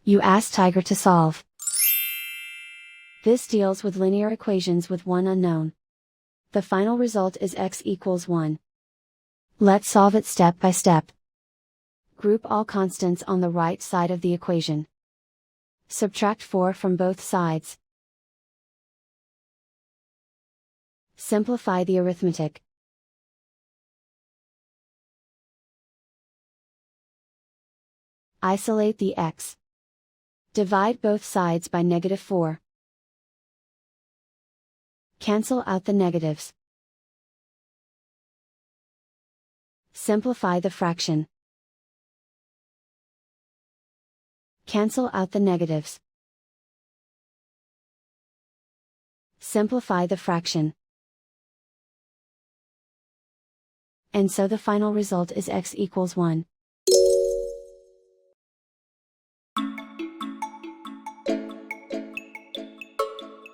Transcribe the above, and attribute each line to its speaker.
Speaker 1: You ask Tiger to solve. This deals with linear equations with one unknown. The final result is x equals 1. Let's solve it step by step. Group all constants on the right side of the equation. Subtract 4 from both sides. Simplify the arithmetic. Isolate the x. Divide both sides by -4. Cancel out the negatives. Simplify the fraction. Cancel out the negatives. Simplify the fraction. And so the final result is x equals 1.